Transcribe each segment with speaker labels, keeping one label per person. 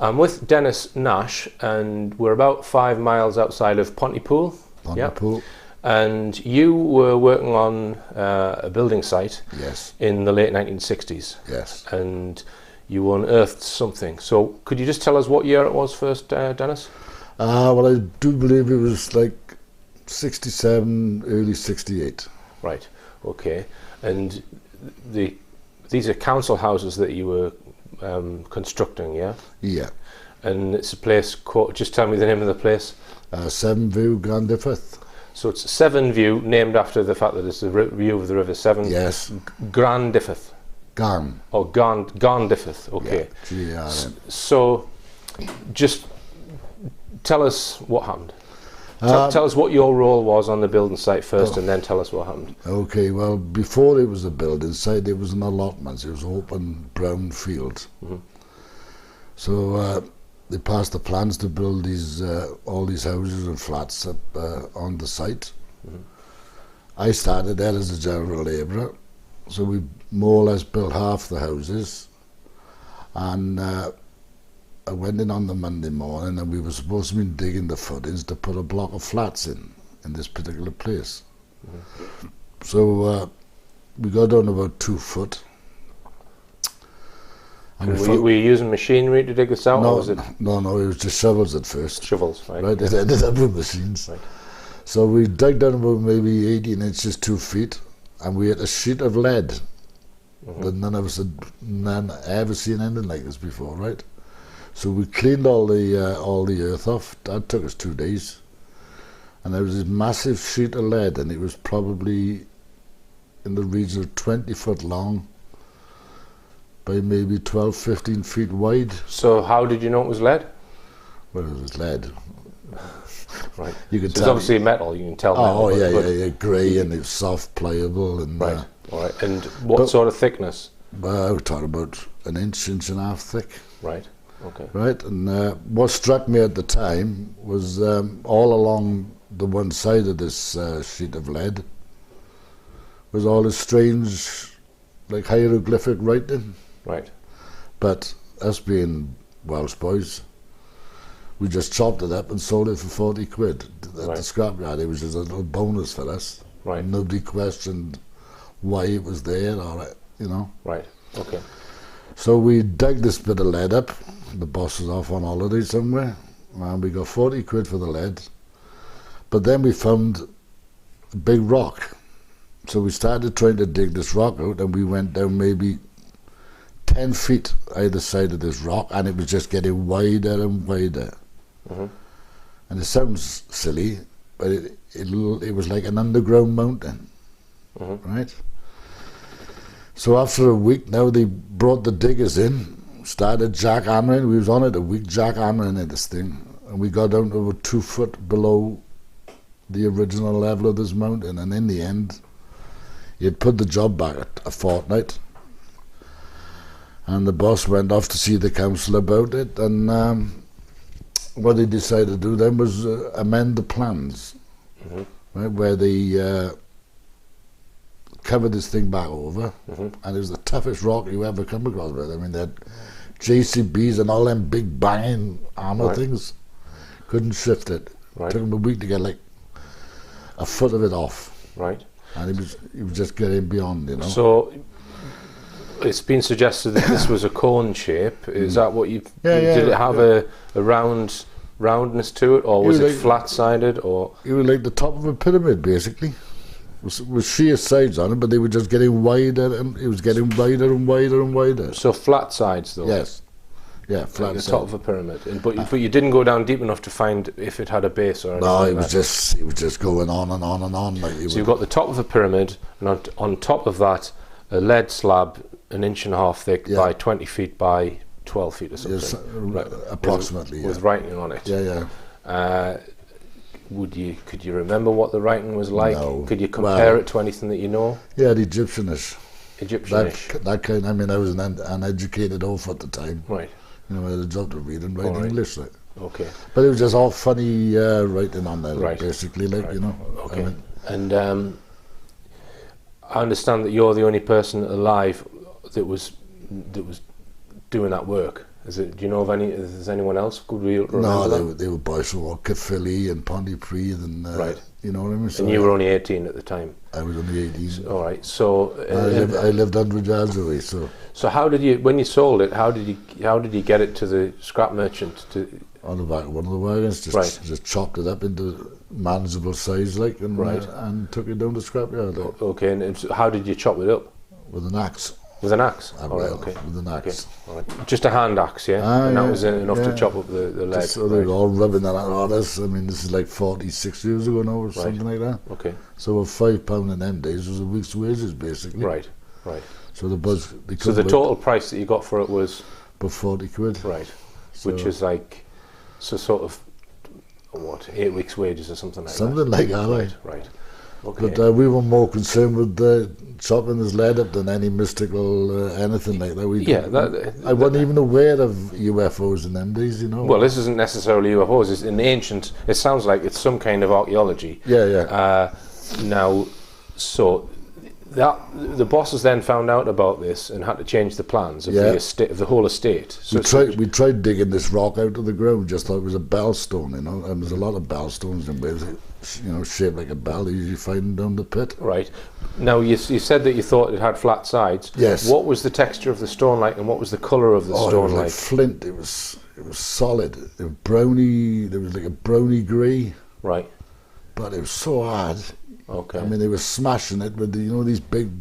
Speaker 1: I'm with Dennis Nash, and we're about 5 miles outside of Pontypool.
Speaker 2: Pontypool.
Speaker 1: And you were working on a building site.
Speaker 2: Yes.
Speaker 1: In the late 1960s.
Speaker 2: Yes.
Speaker 1: And you unearthed something. So could you just tell us what year it was first, Dennis?
Speaker 2: Well, I do believe it was like 67, early 68.
Speaker 1: Right. Okay. And these are council houses that you were constructing, yeah?
Speaker 2: Yeah.
Speaker 1: And it's a place called, just tell me the name of the place.
Speaker 2: 7 View, Garndiffaith.
Speaker 1: So it's Seven View, named after the fact that it's the view of the River Severn.
Speaker 2: Yes.
Speaker 1: Garndiffaith.
Speaker 2: Garn.
Speaker 1: Oh, Garndiffaith, okay.
Speaker 2: Yeah.
Speaker 1: So, just tell us what happened. Tell us what your role was on the building site first, and then tell us what happened.
Speaker 2: Okay, well, before it was a building site, it was an allotment. It was open brown field.
Speaker 1: Mm-hmm.
Speaker 2: So they passed the plans to build these all these houses and flats up on the site.
Speaker 1: Mm-hmm.
Speaker 2: I started there as a general labourer, so we more or less built half the houses, and I went in on the Monday morning, and we were supposed to be digging the footings to put a block of flats in this particular place. Mm-hmm. So we got down about 2 foot.
Speaker 1: And were you using machinery to dig this out?
Speaker 2: No,
Speaker 1: or was it?
Speaker 2: No, it was just shovels at first.
Speaker 1: Shovels, right?
Speaker 2: Right, it ended up with machines. Right. So we dug down about maybe 18 inches, 2 feet, and we had a sheet of lead. Mm-hmm. That none of us had ever seen anything like this before, right? So we cleaned all the earth off. That took us 2 days, and there was this massive sheet of lead, and it was probably in the region of 20 foot long by maybe 12, 15 feet wide.
Speaker 1: So how did you know it was lead?
Speaker 2: Well, it was lead.
Speaker 1: Right.
Speaker 2: You could
Speaker 1: so it's obviously metal. You can tell.
Speaker 2: Oh, yeah, grey, and it's soft, pliable, and
Speaker 1: right. All right. And what sort of thickness?
Speaker 2: We're talking about an inch and a half thick.
Speaker 1: Right. Okay.
Speaker 2: Right, and what struck me at the time was all along the one side of this sheet of lead was all this strange, like hieroglyphic writing.
Speaker 1: Right.
Speaker 2: But us being Welsh boys, we just chopped it up and sold it for 40 quid at the scrapyard. It was just a little bonus for us.
Speaker 1: Right.
Speaker 2: Nobody questioned why it was there, or you know.
Speaker 1: Right. Okay.
Speaker 2: So we dug this bit of lead up. The boss was off on holiday somewhere, and we got 40 quid for the lead. But then we found a big rock. So we started trying to dig this rock out, and we went down maybe 10 feet either side of this rock, and it was just getting wider and wider. Mm-hmm. And it sounds silly, but it was like an underground mountain, mm-hmm. right? So after a week now, they brought the diggers in, started jackhammering. We was on it a week jackhammering at this thing, and we got down to about 2 foot below the original level of this mountain. And in the end, you'd put the job back a fortnight, and the boss went off to see the council about it. And what he decided to do then was amend the plans, mm-hmm. right, where they covered this thing back over, mm-hmm. and it was the toughest rock you ever come across with. I mean, they had JCBs and all them big banging armour things. Couldn't shift it.
Speaker 1: Right.
Speaker 2: Took him a week to get like a foot of it off.
Speaker 1: Right.
Speaker 2: And he was just getting beyond, you know.
Speaker 1: So it's been suggested that this was a cone shape. Is that what you? Did it have a roundness to it, or was it flat-sided, or?
Speaker 2: It was like the top of a pyramid, basically. With sheer sides on it, but they were just getting wider, and it was getting wider and wider and wider.
Speaker 1: So flat sides, though.
Speaker 2: Yes. Yeah, flat.
Speaker 1: Like the top of a pyramid, but you didn't go down deep enough to find if it had a base or anything.
Speaker 2: No, it was just going on and on and on. Like
Speaker 1: so you've got the top of a pyramid, and on top of that, a lead slab, 1.5 inches thick by 20 feet by 12 feet or something.
Speaker 2: Yes, approximately.
Speaker 1: With writing on it.
Speaker 2: Yeah.
Speaker 1: Could you remember what the writing was like?
Speaker 2: No.
Speaker 1: Could you compare it to anything that you know?
Speaker 2: Yeah, the Egyptianish.
Speaker 1: Egyptianish.
Speaker 2: That kind. I mean, I was an uneducated oaf at the time.
Speaker 1: Right.
Speaker 2: You know, I had a job to read and write English. Like.
Speaker 1: Okay.
Speaker 2: But it was just all funny writing on there,
Speaker 1: right.
Speaker 2: basically, like,
Speaker 1: right.
Speaker 2: you know.
Speaker 1: Okay.
Speaker 2: I mean,
Speaker 1: and I understand that you're the only person alive that was doing that work. Do you know of is there anyone else? Could we remember
Speaker 2: no, they were boys from Caerphilly and Pontypridd and
Speaker 1: right.
Speaker 2: You know what I mean? So
Speaker 1: and you were only 18 at the time.
Speaker 2: I was only 18.
Speaker 1: All right. So
Speaker 2: I lived 100 yards away. So
Speaker 1: how did you, when you sold it? How did you get it to the scrap merchant?
Speaker 2: On the back of one of the wagons, just chopped it up into manageable size, like, and and took it down to scrapyard. Like.
Speaker 1: Okay. And how did you chop it up?
Speaker 2: With an axe.
Speaker 1: With an axe?
Speaker 2: All right, okay. With an axe.
Speaker 1: Okay. All right. Just a hand axe, yeah? And that was enough to chop up the lead?
Speaker 2: So they were all rubbing that on us. I mean, this is like 46 years ago now or something like that.
Speaker 1: Okay.
Speaker 2: So a £5 in them days was a week's wages, basically.
Speaker 1: Right.
Speaker 2: So the
Speaker 1: total price that you got for it was?
Speaker 2: About 40 quid.
Speaker 1: Right. So, which is like, sort of, 8 weeks' wages or something like that?
Speaker 2: Something like that,
Speaker 1: Right. Okay.
Speaker 2: But we were more concerned with chopping his lead up than any mystical anything like that. I wasn't even aware of UFOs in them days, you know.
Speaker 1: Well, this isn't necessarily UFOs. It's an ancient. It sounds like it's some kind of archaeology.
Speaker 2: Yeah.
Speaker 1: Now, so that the bosses then found out about this and had to change the plans of the estate, of the whole estate. So
Speaker 2: we tried digging this rock out of the ground. Just thought it was a bell stone, you know. And there's a lot of bell stones in Wales, you know, shaped like a bell. You usually find them down the pit. Right.
Speaker 1: Now you said that you thought it had flat sides.
Speaker 2: Yes.
Speaker 1: What was the texture of the stone like, and what was the colour of the stone
Speaker 2: it was
Speaker 1: like?
Speaker 2: Like flint. It was solid. It was browny. There was like a browny grey.
Speaker 1: Right.
Speaker 2: But it was so hard.
Speaker 1: Okay.
Speaker 2: I mean, they were smashing it with these big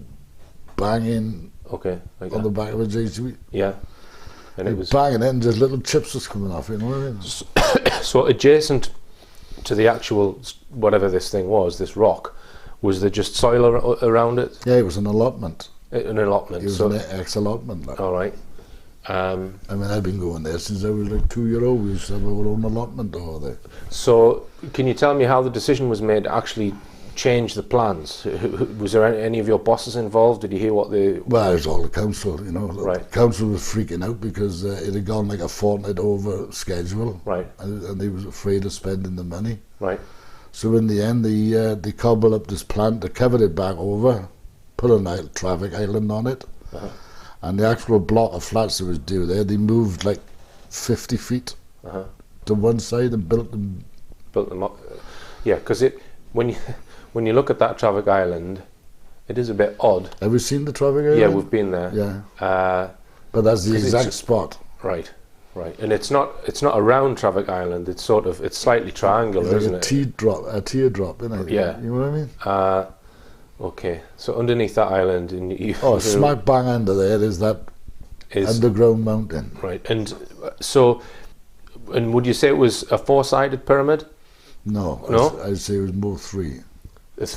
Speaker 2: banging.
Speaker 1: Okay. Like
Speaker 2: on the back of a JCB.
Speaker 1: Yeah. And it was
Speaker 2: banging it, and just little chips was coming off. You know what I mean?
Speaker 1: So adjacent to the actual whatever this thing was, this rock, was there just soil around it?
Speaker 2: Yeah, it was an allotment.
Speaker 1: An allotment.
Speaker 2: It was an ex-allotment. Like.
Speaker 1: All right.
Speaker 2: I mean, I've been going there since I was like 2-year-old. We used to have our own allotment over there.
Speaker 1: So, can you tell me how the decision was made to actually change the plans? Was there any of your bosses involved? Did you hear what the...
Speaker 2: Well, it was all the council, you know.
Speaker 1: Right.
Speaker 2: The council was freaking out because it had gone like a fortnight over schedule.
Speaker 1: Right.
Speaker 2: And they was afraid of spending the money.
Speaker 1: Right.
Speaker 2: So in the end, they cobbled up this plant, they covered it back over, put a traffic island on it, and the actual block of flats that was due there, they moved like 50 feet to one side and built them.
Speaker 1: Built them up. Yeah, because when you look at that traffic island, it is a bit odd.
Speaker 2: Have you seen the traffic island?
Speaker 1: Yeah, we've been there.
Speaker 2: Yeah. But that's the exact spot.
Speaker 1: Right. And it's not a round traffic island. It's slightly triangular, isn't it?
Speaker 2: A teardrop, isn't it?
Speaker 1: Yeah.
Speaker 2: You know what I mean?
Speaker 1: Okay. So underneath that island,
Speaker 2: smack bang under there is that underground mountain.
Speaker 1: Right. And so, and would you say it was a 4-sided pyramid?
Speaker 2: No. I'd say it was more 3. It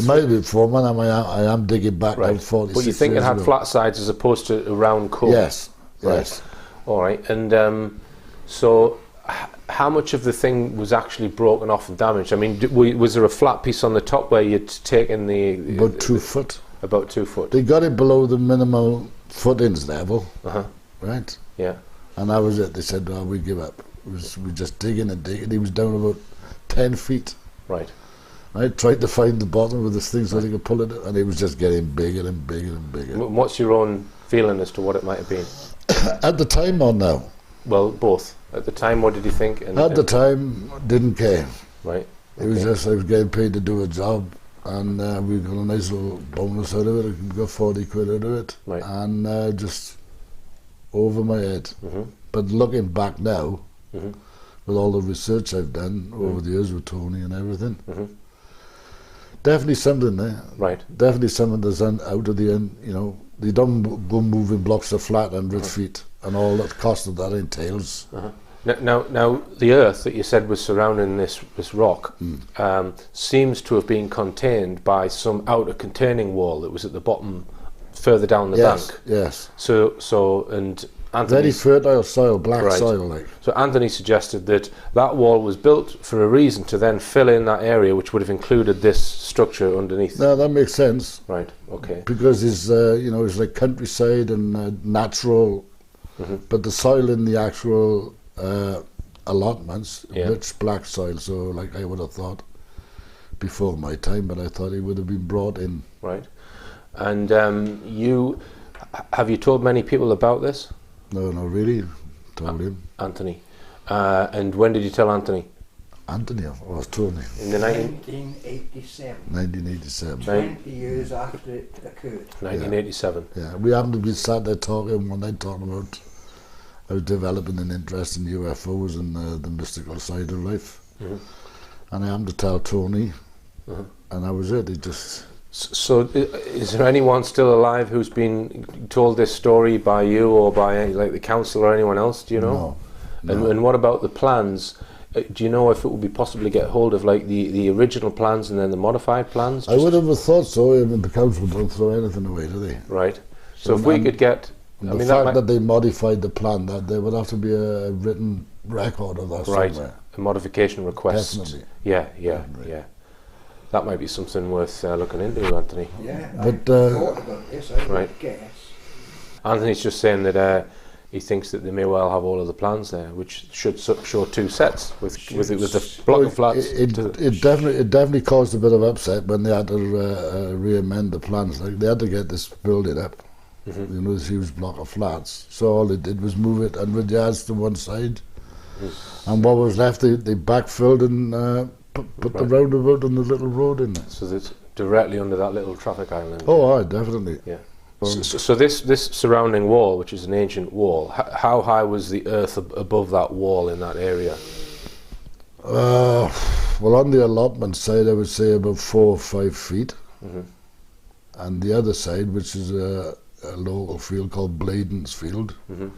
Speaker 2: might be 4, man. I am digging back out 46
Speaker 1: But you think it had flat sides as opposed to a round cone?
Speaker 2: Yes.
Speaker 1: Right.
Speaker 2: Yes.
Speaker 1: All right. And so how much of the thing was actually broken off and damaged? I mean, was there a flat piece on the top where you'd taken
Speaker 2: about 2 foot?
Speaker 1: About 2 foot.
Speaker 2: They got it below the minimal footings level. Right.
Speaker 1: Yeah.
Speaker 2: And that was it. They said, "Well, we give up." We just digging and digging. He was down about 10 feet.
Speaker 1: Right.
Speaker 2: I tried to find the bottom with this thing so they could pull it, and it was just getting bigger and bigger and bigger.
Speaker 1: What's your own feeling as to what it might have been?
Speaker 2: At the time or now?
Speaker 1: Well, both. At the time, what did you think?
Speaker 2: At the time, didn't care.
Speaker 1: Right.
Speaker 2: It was just, I was getting paid to do a job, and we got a nice little bonus out of it. We got 40 quid out of it.
Speaker 1: Right.
Speaker 2: And just over my head. But looking back now, with all the research I've done over the years with Tony and everything, definitely something there.
Speaker 1: Right.
Speaker 2: Definitely something that's out of the end, you know. They don't go moving blocks of flat 100 feet and all that cost that entails.
Speaker 1: Now, the earth that you said was surrounding this rock seems to have been contained by some outer containing wall that was at the bottom, further down the bank.
Speaker 2: Yes.
Speaker 1: So, and
Speaker 2: very fertile soil, black soil. Like.
Speaker 1: So Anthony suggested that that wall was built for a reason to then fill in that area, which would have included this structure underneath.
Speaker 2: No, that makes sense.
Speaker 1: Right. Okay.
Speaker 2: Because it's it's like countryside and natural, but the soil in the actual allotments, rich black soil. So like I would have thought before my time, but I thought it would have been brought in.
Speaker 1: Right. And have you told many people about this?
Speaker 2: No, not really. Told him.
Speaker 1: Anthony. And when did you tell Anthony?
Speaker 2: Anthony, or Tony.
Speaker 1: In the
Speaker 3: 1987.
Speaker 2: 1987.
Speaker 3: 20 years after it occurred.
Speaker 1: 1987.
Speaker 2: Yeah, we happened to be sat there talking one night, talking about I was developing an interest in UFOs and the mystical side of life. And I happened to tell Tony, and that was it. He just...
Speaker 1: So, is there anyone still alive who's been told this story by you or by like the council or anyone else? Do you know?
Speaker 2: No.
Speaker 1: And what about the plans? Do you know if it would be possible to get hold of like the original plans and then the modified plans?
Speaker 2: I would have thought so. I mean, the council don't throw anything away, do they?
Speaker 1: Right. So if we could get...
Speaker 2: the fact that they modified the plan, that there would have to be a written record of that somewhere.
Speaker 1: A modification request.
Speaker 2: Definitely.
Speaker 1: Yeah. That might be something worth looking into, Anthony.
Speaker 3: Yeah,
Speaker 2: but,
Speaker 3: I thought about this, I would guess.
Speaker 1: Anthony's just saying that he thinks that they may well have all of the plans there, which should show two sets with the block of flats.
Speaker 2: It definitely caused a bit of upset when they had to re-amend the plans. Like they had to get this building up, this huge block of flats. So all they did was move it 100 yards to one side, and what was left they backfilled and put the roundabout and the little road in there.
Speaker 1: So that's directly under that little traffic island.
Speaker 2: Oh, aye, definitely.
Speaker 1: Yeah. So this surrounding wall, which is an ancient wall, how high was the earth above that wall in that area?
Speaker 2: Well, on the allotment side, I would say about 4 or 5 feet. And the other side, which is a local field called Bladen's Field, it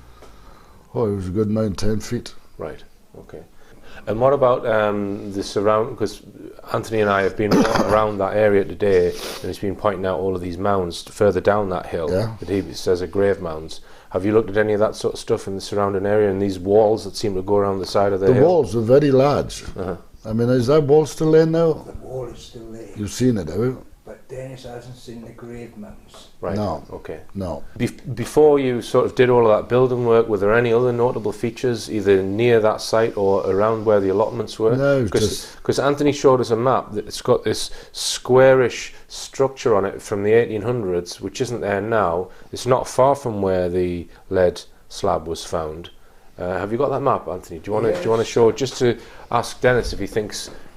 Speaker 2: was a good 9-10 feet.
Speaker 1: Right, okay. And what about the surround? Because Anthony and I have been around that area today, and he's been pointing out all of these mounds further down that hill that he says are grave mounds. Have you looked at any of that sort of stuff in the surrounding area and these walls that seem to go around the side of the hill?
Speaker 2: The walls are very large. I mean, is that wall still there now?
Speaker 3: The wall is still there.
Speaker 2: You've seen it, have you?
Speaker 3: But Dennis hasn't seen the grave mounds.
Speaker 1: Right.
Speaker 2: No.
Speaker 1: Okay.
Speaker 2: No.
Speaker 1: Before you sort of did all of that building work, were there any other notable features either near that site or around where the allotments were?
Speaker 2: No,
Speaker 1: because Anthony showed us a map that's got this squarish structure on it from the 1800s, which isn't there now. It's not far from where the lead slab was found. Have you got that map, Anthony? Do you want to show, just to ask Dennis if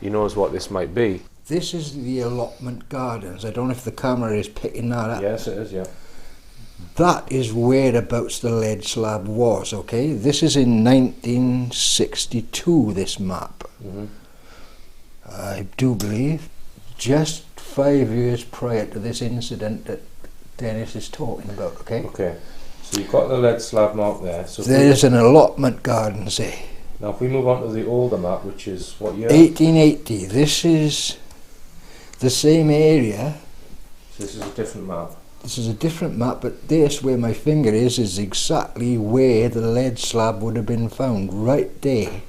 Speaker 1: he knows what this might be?
Speaker 3: This is the allotment gardens. I don't know if the camera is picking that up.
Speaker 1: Yes, it is, yeah.
Speaker 3: That is whereabouts the lead slab was, okay? This is in 1962, this map. I do believe, just 5 years prior to this incident that Dennis is talking about, okay?
Speaker 1: Okay. So you've got the lead slab mark there. So
Speaker 3: there's an allotment gardens there.
Speaker 1: Now if we move on to the older map, which is what year?
Speaker 3: 1880. This is the same area.
Speaker 1: So this is a different map.
Speaker 3: This is a different map, but this, where my finger is exactly where the lead slab would have been found, right there.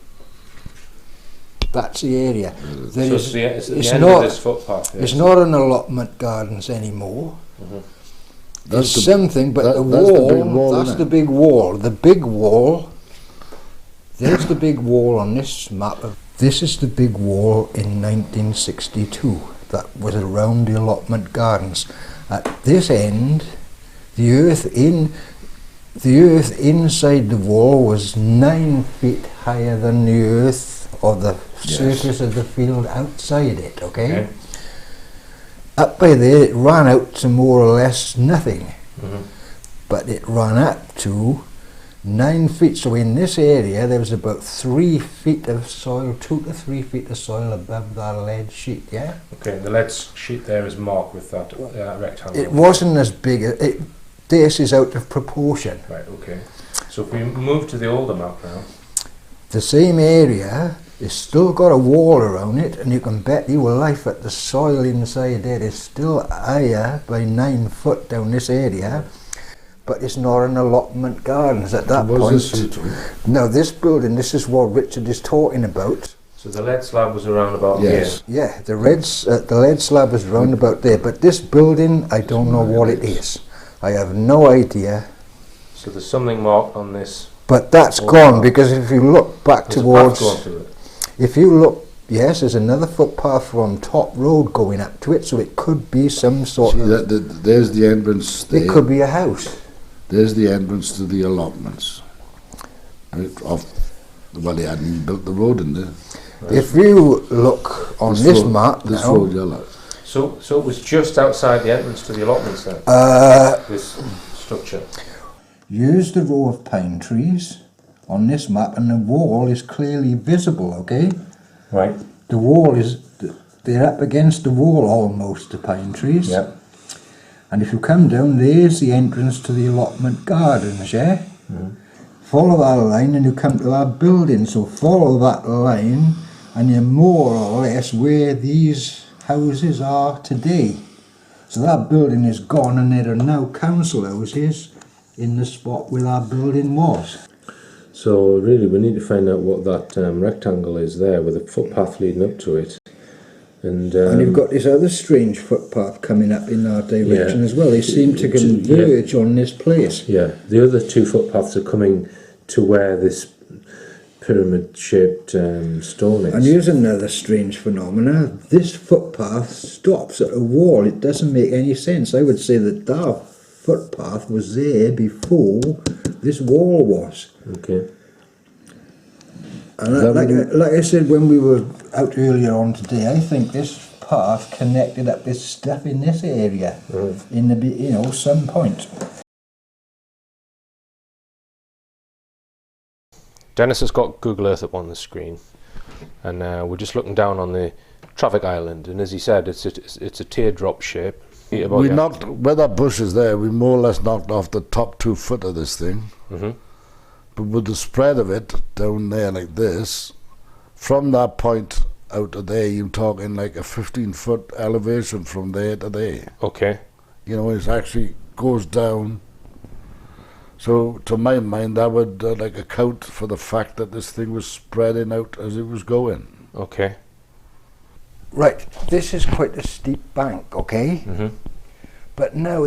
Speaker 3: That's the area.
Speaker 1: It's not this footpath.
Speaker 3: It's not an allotment gardens anymore.
Speaker 2: That's
Speaker 3: It's something, but the wall, that's the big wall. The big wall, there's the big wall on this map. This is the big wall in 1962 that was around the allotment gardens. At this end, the earth inside the wall was 9 feet higher than the earth or the surface of the field outside it, okay? Up by there it ran out to more or less nothing, but it ran up to 9 feet. So in this area there was about 3 feet of soil, 2 to 3 feet of soil above that lead sheet, yeah?
Speaker 1: Okay, the lead sheet there is marked with that rectangle.
Speaker 3: It wasn't as big, this is out of proportion.
Speaker 1: Right, okay. So if we move to the older map now.
Speaker 3: The same area, it's still got a wall around it, and you can bet your life that the soil inside there is still higher by 9 foot down this area. but it's not an allotment gardens at that
Speaker 2: Was
Speaker 3: point.
Speaker 2: this suitable?
Speaker 3: No, this building, this is what Richard is talking about.
Speaker 1: So the lead slab was around about
Speaker 2: Yes.
Speaker 3: Yeah, the lead slab is round about there, but this building, I don't know what it is. I have no idea.
Speaker 1: So there's something marked on this.
Speaker 3: But that's gone, because if you look back
Speaker 1: There's
Speaker 3: towards,
Speaker 1: a path going to it.
Speaker 3: if you look, yes, there's another footpath from Top Road going up to it, so it could be some sort
Speaker 2: See,
Speaker 3: of,
Speaker 2: there's the entrance there.
Speaker 3: it could be a house.
Speaker 2: There's the entrance to the allotments. Right, well, they hadn't even built the road in there.
Speaker 1: Right.
Speaker 3: If you look on this
Speaker 2: road,
Speaker 3: map
Speaker 2: this
Speaker 3: now,
Speaker 2: road, yellow.
Speaker 1: So it was just outside the entrance to the allotments then, this structure.
Speaker 3: use the row of pine trees on this map, and the wall is clearly visible, okay?
Speaker 1: Right.
Speaker 3: The wall is, they're up against the wall almost, the pine trees.
Speaker 1: Yeah.
Speaker 3: And if you come down, there's the entrance to the allotment gardens, yeah?
Speaker 1: Mhm.
Speaker 3: Follow that line and you come to our building, so follow that line and you're more or less where these houses are today. So that building is gone and there are now council houses in the spot where our building was.
Speaker 1: So really we need to find out what that rectangle is there with a footpath leading up to it. And
Speaker 3: you've got this other strange footpath coming up in our direction as well. They seem to
Speaker 1: Yeah.
Speaker 3: converge on this place.
Speaker 1: yeah, the other two footpaths are coming to where this pyramid-shaped stone is.
Speaker 3: And here's another strange phenomena. This footpath stops at a wall. It doesn't make any sense. I would say that that footpath was there before this wall was.
Speaker 1: Okay.
Speaker 3: And like I said when we were out earlier on today, I think this path connected up this stuff in this area in the some point.
Speaker 1: Dennis has got Google Earth up on the screen, and we're just looking down on the traffic island. And as he said, it's a teardrop shape.
Speaker 2: We knocked, where that bush is there, we more or less knocked off the top 2 foot of this thing.
Speaker 1: Mm-hmm.
Speaker 2: But with the spread of it down there like this, from that point out to there, you're talking like a 15-foot elevation from there to there.
Speaker 1: Okay.
Speaker 2: You know, it actually goes down. So to my mind, that would like account for the fact that this thing was spreading out as it was going.
Speaker 1: Okay.
Speaker 3: Right, this is quite a steep bank, okay?
Speaker 1: Mm-hmm.
Speaker 3: But now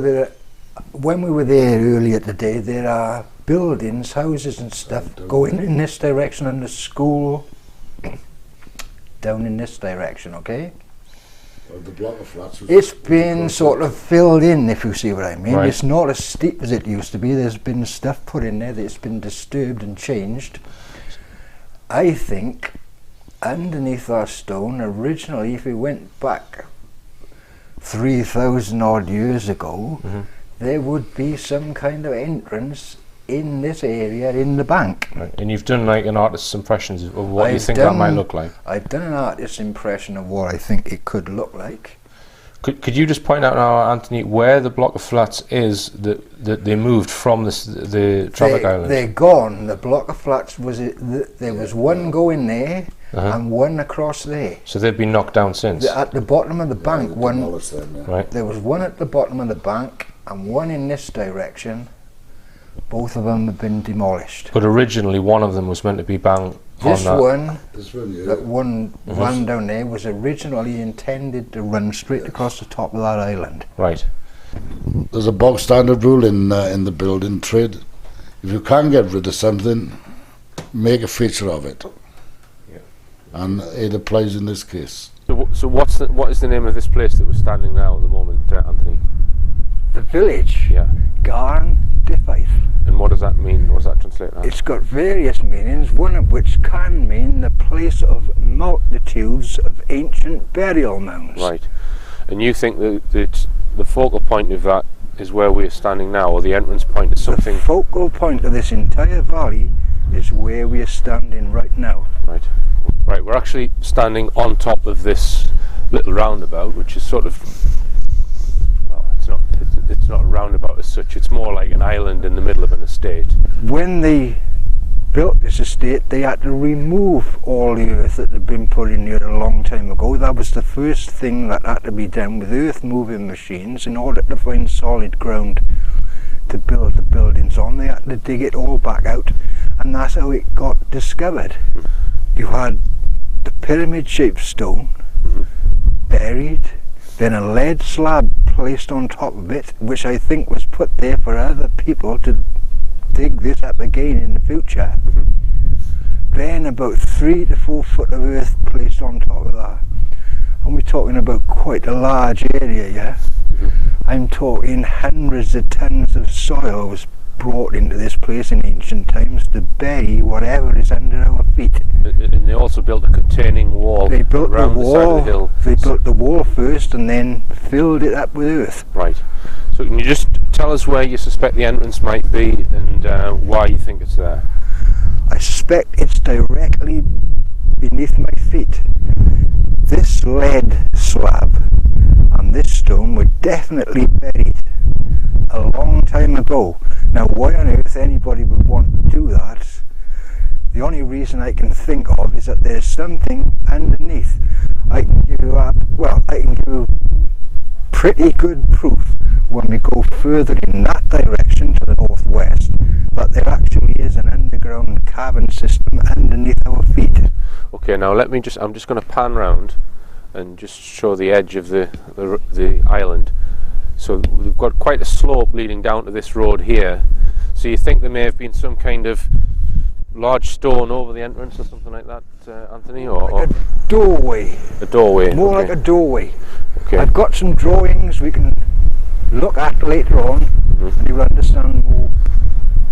Speaker 3: when we were there earlier today, there are buildings, houses and stuff going in this direction, and the school down in this direction, okay?
Speaker 2: Well, the block of flats was
Speaker 3: It's been sort of filled in, if you see what I mean.
Speaker 1: Right.
Speaker 3: It's not as steep as it used to be. There's been stuff put in there that's been disturbed and changed. I think underneath our stone, originally, if we went back 3,000 odd years ago, there would be some kind of entrance in this area in the bank.
Speaker 1: Right. And you've done like an artist's impressions of what you think that might look like.
Speaker 3: I've done an artist's impression of what I think it could look like.
Speaker 1: Could you just point out now, Anthony, where the block of flats is that they moved from the traffic island?
Speaker 3: They're gone. The block of flats there was one going there and one across there.
Speaker 1: So they've been knocked down since.
Speaker 3: At the bottom of the bank,
Speaker 1: Right.
Speaker 3: there was one at the bottom of the bank and one in this direction. Both of them have been demolished.
Speaker 1: But originally, one of them was meant to be bang
Speaker 3: This
Speaker 1: on that.
Speaker 3: one,
Speaker 2: yeah.
Speaker 3: that one ran down there, was originally intended to run straight across the top of that island.
Speaker 1: Right.
Speaker 2: There's a bog standard rule in the building trade. If you can't get rid of something, make a feature of it.
Speaker 1: Yeah.
Speaker 2: And it applies in this case.
Speaker 1: So what is the name of this place that we're standing now at the moment, Anthony?
Speaker 3: The village,
Speaker 1: Yeah.
Speaker 3: Garndiffaith.
Speaker 1: And what does that mean? What does that translate as?
Speaker 3: It's got various meanings, one of which can mean the place of multitudes of ancient burial mounds.
Speaker 1: Right. And you think that the focal point of that is where we're standing now, or the entrance point is something?
Speaker 3: The focal point of this entire valley is where we are standing right now.
Speaker 1: Right. Right. We're actually standing on top of this little roundabout, which is sort of, well, it's not a roundabout as such. It's more like an island in the middle of an estate.
Speaker 3: When they built this estate, they had to remove all the earth that had been put in here a long time ago. That was the first thing that had to be done with earth moving machines in order to find solid ground to build the buildings on. They had to dig it all back out, and that's how it got discovered. You had the pyramid-shaped stone buried, then a lead slab placed on top of it, which I think was put there for other people to dig this up again in the future. Then about 3 to 4 foot of earth placed on top of that. And we're talking about quite a large area, yeah? I'm talking hundreds of tons of soil was brought into this place in ancient times to bury whatever is under our feet.
Speaker 1: And they also built a containing wall
Speaker 3: They built
Speaker 1: around
Speaker 3: the
Speaker 1: the side
Speaker 3: wall.
Speaker 1: of the hill.
Speaker 3: They built the wall first and then filled it up with earth.
Speaker 1: Right. So can you just tell us where you suspect the entrance might be and why you think it's there?
Speaker 3: I suspect it's directly beneath my feet. This lead slab and this stone were definitely buried a long time ago. Now, why on earth anybody would want to do that, the only reason I can think of is that there's something underneath. I can give you pretty good proof when we go further in that direction to the northwest that there actually is an underground cavern system underneath our feet.
Speaker 1: Okay, now I'm just going to pan round and just show the edge of the island. So we've got quite a slope leading down to this road here. So you think there may have been some kind of large stone over the entrance or something like that, Anthony?
Speaker 3: Like a doorway.
Speaker 1: A doorway.
Speaker 3: More
Speaker 1: okay.
Speaker 3: like a doorway.
Speaker 1: Okay.
Speaker 3: I've got some drawings we can look at later on, and you'll understand more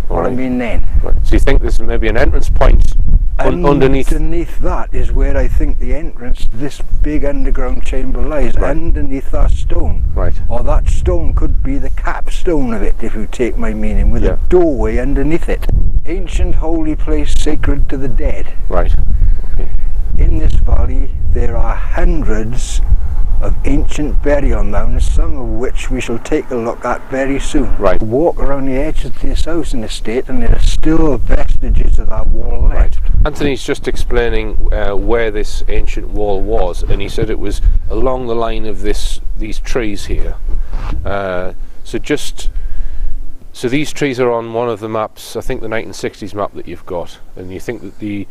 Speaker 3: what I mean then.
Speaker 1: Right. So you think there's maybe an entrance point underneath?
Speaker 3: Underneath that is where I think the entrance to this big underground chamber lies, underneath that stone.
Speaker 1: Right.
Speaker 3: Or that stone could be the capstone of it, if you take my meaning, with a doorway underneath it. Ancient holy place sacred to the dead.
Speaker 1: Right. Okay.
Speaker 3: In this valley there are hundreds of ancient burial mounds, some of which we shall take a look at very soon.
Speaker 1: Right.
Speaker 3: Walk around the edge of this house in the estate and there are still vestiges of that wall left.
Speaker 1: Anthony's just explaining where this ancient wall was, and he said it was along the line of these trees here. So these trees are on one of the maps, I think the 1960s map that you've got, and you think that the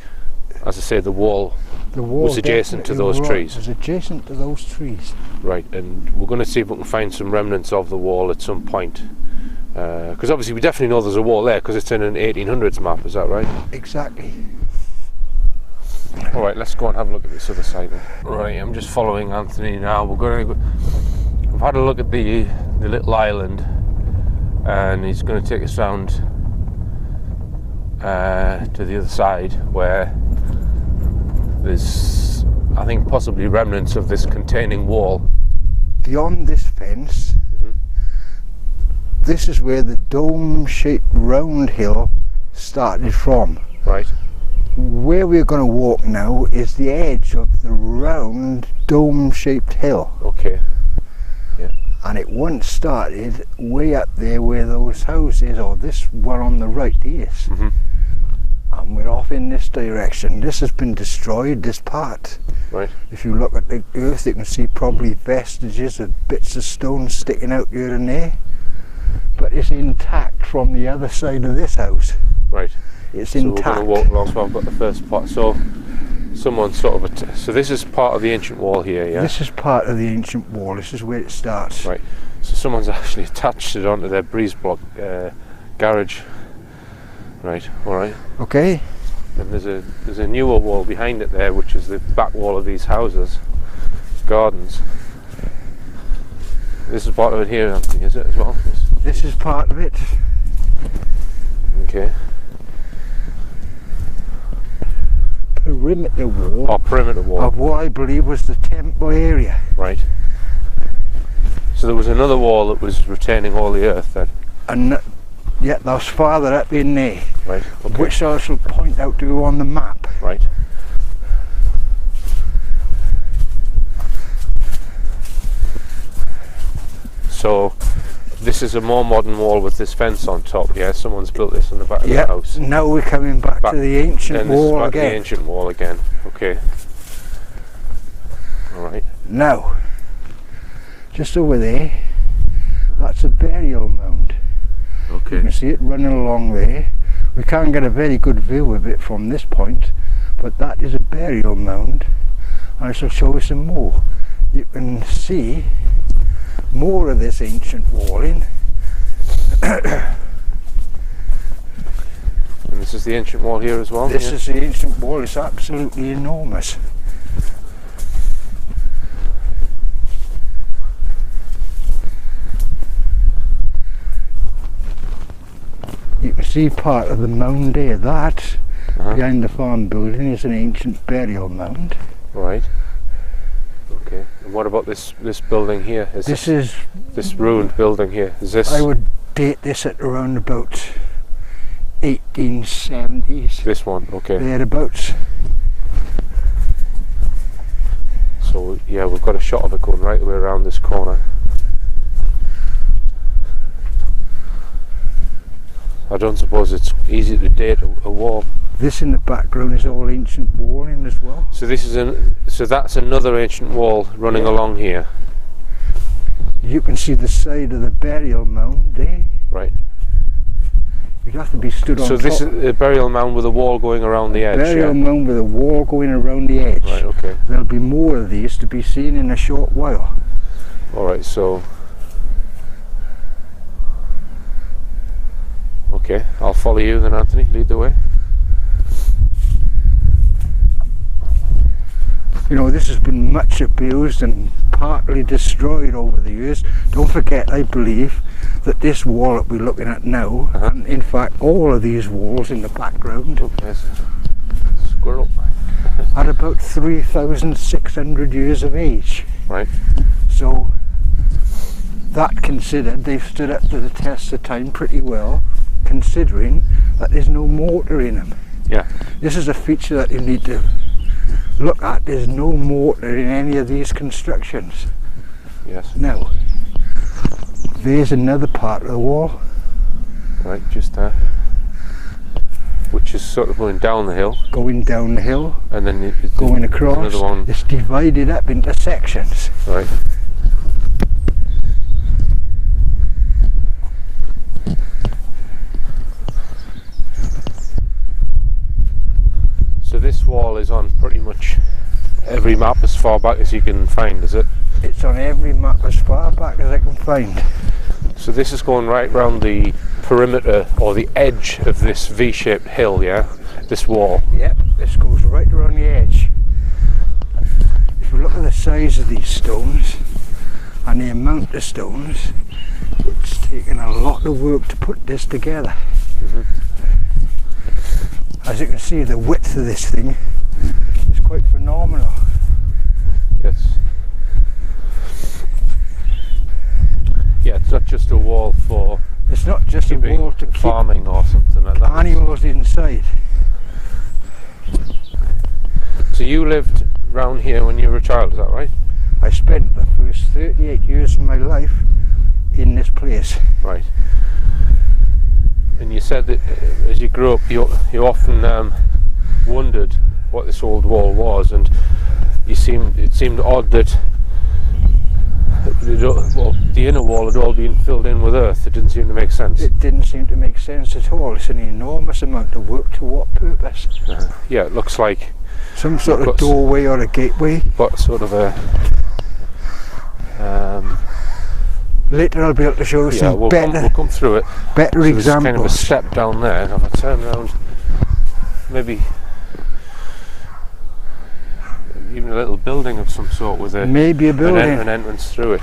Speaker 1: wall was adjacent to those trees.
Speaker 3: It was adjacent to those trees.
Speaker 1: Right, and we're going to see if we can find some remnants of the wall at some point. Because obviously we definitely know there's a wall there because it's in an 1800s map, is that right?
Speaker 3: Exactly.
Speaker 1: Alright, let's go and have a look at this other side then. Right, I'm just following Anthony now. I've had a look at the little island, and he's going to take us round to the other side where there's, I think, possibly remnants of this containing wall.
Speaker 3: Beyond this fence, this is where the dome-shaped round hill started from.
Speaker 1: Right.
Speaker 3: Where we're going to walk now is the edge of the round dome-shaped hill.
Speaker 1: Okay. Yeah.
Speaker 3: And it once started way up there where those houses, or this one on the right is. And we're off in this direction. This has been destroyed, this part.
Speaker 1: Right.
Speaker 3: If you look at the earth, you can see probably vestiges of bits of stone sticking out here and there. But it's intact from the other side of this house.
Speaker 1: Right.
Speaker 3: It's
Speaker 1: so
Speaker 3: intact.
Speaker 1: So we're going to walk along, so I've got the first part. So someone sort of, so this is part of the ancient wall here, yeah?
Speaker 3: This is part of the ancient wall, this is where it starts.
Speaker 1: Right. So someone's actually attached it onto their breeze block garage. Right, alright.
Speaker 3: Okay.
Speaker 1: And there's a newer wall behind it there, which is the back wall of these houses, gardens. This is part of it here, Anthony, is it as well?
Speaker 3: This is part of it.
Speaker 1: Okay.
Speaker 3: Perimeter wall.
Speaker 1: Oh, perimeter wall.
Speaker 3: Of what I believe was the temple area.
Speaker 1: Right. So there was another wall that was retaining all the earth then?
Speaker 3: And yet that's farther up in there.
Speaker 1: Right, okay.
Speaker 3: Which I shall point out to you on the map.
Speaker 1: Right. So this is a more modern wall with this fence on top, yeah? Someone's built this in the back of the house.
Speaker 3: Now we're coming back to the ancient wall again.
Speaker 1: The ancient wall again, okay. Alright.
Speaker 3: Now, just over there, that's a burial mound.
Speaker 1: Okay.
Speaker 3: You can see it running along there. We can't get a very good view of it from this point, but that is a burial mound. I shall show you some more. You can see more of this ancient walling.
Speaker 1: And this is the ancient wall here as well?
Speaker 3: This is the ancient wall. It's absolutely enormous. You can see part of the mound there. That behind the farm building is an ancient burial mound.
Speaker 1: Right. Okay. And what about this building here? This ruined building here? Is this?
Speaker 3: I would date this at around about 1870s.
Speaker 1: This one. Okay.
Speaker 3: Thereabouts.
Speaker 1: So yeah, we've got a shot of it going right the way around this corner. I don't suppose it's easy to date a wall.
Speaker 3: This in the background is all ancient walling as well.
Speaker 1: So this is so that's another ancient wall running along here.
Speaker 3: You can see the side of the burial mound there.
Speaker 1: Right.
Speaker 3: You'd have to be stood on
Speaker 1: So
Speaker 3: top.
Speaker 1: this is a burial mound with a wall going around the edge.
Speaker 3: Burial mound with a wall going around the edge.
Speaker 1: Right. Okay.
Speaker 3: There'll be more of these to be seen in a short while.
Speaker 1: All right. So. Okay, I'll follow you then, Anthony. Lead the way.
Speaker 3: You know, this has been much abused and partly destroyed over the years. Don't forget, I believe, that this wall that we're looking at now, and in fact all of these walls in the background,
Speaker 1: Oh, there's a squirrel.
Speaker 3: are about 3,600 years of age.
Speaker 1: Right.
Speaker 3: So, that considered, they've stood up to the test of time pretty well, considering that there's no mortar in them.
Speaker 1: Yeah.
Speaker 3: This is a feature that you need to look at. There's no mortar in any of these constructions.
Speaker 1: Yes.
Speaker 3: Now, there's another part of the wall.
Speaker 1: Right, just there. Which is sort of going down the hill.
Speaker 3: Going down the hill,
Speaker 1: And then
Speaker 3: going
Speaker 1: there's
Speaker 3: across.
Speaker 1: another one.
Speaker 3: It's divided up into sections.
Speaker 1: Right. So this wall is on pretty much every map as far back as you can find, is it?
Speaker 3: It's on every map as far back as I can find.
Speaker 1: So this is going right round the perimeter or the edge of this V-shaped hill, yeah? This wall.
Speaker 3: Yep, this goes right around the edge. If you look at the size of these stones and the amount of stones, it's taken a lot of work to put this together. As you can see, the width of this thing is quite phenomenal.
Speaker 1: Yes. Yeah, it's not just a wall for
Speaker 3: It's not just a wall to keep
Speaker 1: farming or something like that.
Speaker 3: animals inside.
Speaker 1: So you lived round here when you were a child, is that right?
Speaker 3: I spent the first 38 years of my life in this place.
Speaker 1: Right. And you said that as you grew up, you often wondered what this old wall was, and it seemed odd that the inner wall had all been filled in with earth. It didn't seem to make sense.
Speaker 3: It didn't seem to make sense at all. It's an enormous amount of work. To what purpose?
Speaker 1: Yeah, it looks like
Speaker 3: Some sort of doorway or a gateway.
Speaker 1: but sort of a
Speaker 3: Later I'll be able to show you some
Speaker 1: we'll come through it.
Speaker 3: better
Speaker 1: So there's
Speaker 3: examples.
Speaker 1: kind of a step down there. If I turn around, maybe even a little building of some sort with
Speaker 3: Maybe a building.
Speaker 1: an entrance through it.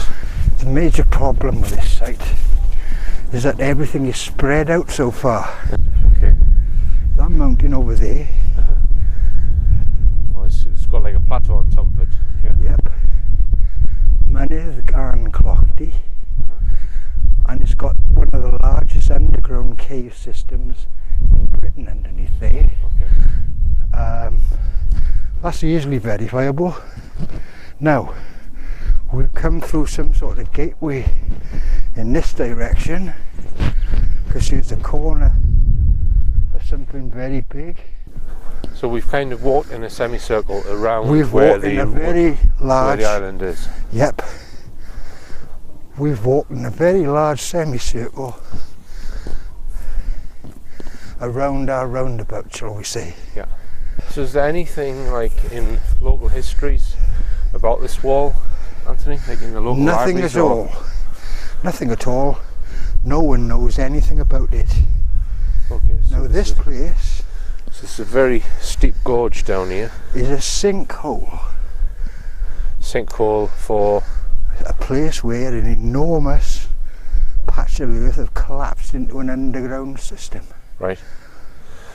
Speaker 3: The major problem with this site is that everything is spread out so far.
Speaker 1: Okay.
Speaker 3: That mountain over there,
Speaker 1: Well, it's got like a plateau on top of it. Yeah.
Speaker 3: yep, Mynydd Garndiffaith, and it's got one of the largest underground cave systems in Britain underneath there.
Speaker 1: Okay.
Speaker 3: That's easily verifiable. Now, we've come through some sort of gateway in this direction, because here's the corner of something very big.
Speaker 1: So we've kind of walked in a semicircle around
Speaker 3: We've
Speaker 1: where
Speaker 3: walked in a very
Speaker 1: where
Speaker 3: large,
Speaker 1: the island is.
Speaker 3: yep, we've walked in a very large semicircle around our roundabout, shall we say.
Speaker 1: Yeah. So is there anything like in local histories about this wall, Anthony? Like in the local
Speaker 3: Nothing
Speaker 1: libraries
Speaker 3: at all. Nothing at all. No one knows anything about it.
Speaker 1: Okay. So
Speaker 3: Now this place
Speaker 1: is a very steep gorge down here.
Speaker 3: is a sinkhole.
Speaker 1: Sinkhole for
Speaker 3: A place where an enormous patch of earth have collapsed into an underground system.
Speaker 1: right.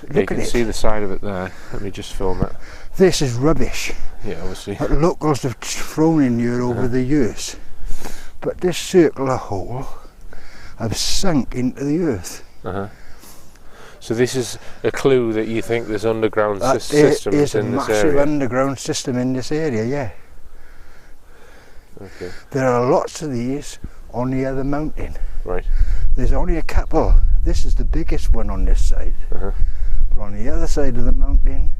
Speaker 1: Yeah, you
Speaker 3: Look at
Speaker 1: can
Speaker 3: it.
Speaker 1: see the side of it there. Let me just film it.
Speaker 3: This is rubbish
Speaker 1: Yeah, obviously.
Speaker 3: that locals have thrown in here over the years. But this circular hole have sunk into the earth.
Speaker 1: Uh-huh. So this is a clue that you think there's underground
Speaker 3: There
Speaker 1: systems
Speaker 3: is a
Speaker 1: in this
Speaker 3: massive
Speaker 1: area.
Speaker 3: underground system in this area, yeah.
Speaker 1: Okay,
Speaker 3: There are lots of these on the other mountain.
Speaker 1: right.
Speaker 3: There's only a couple. This is the biggest one on this side.
Speaker 1: Uh-huh.
Speaker 3: But on the other side of the mountain,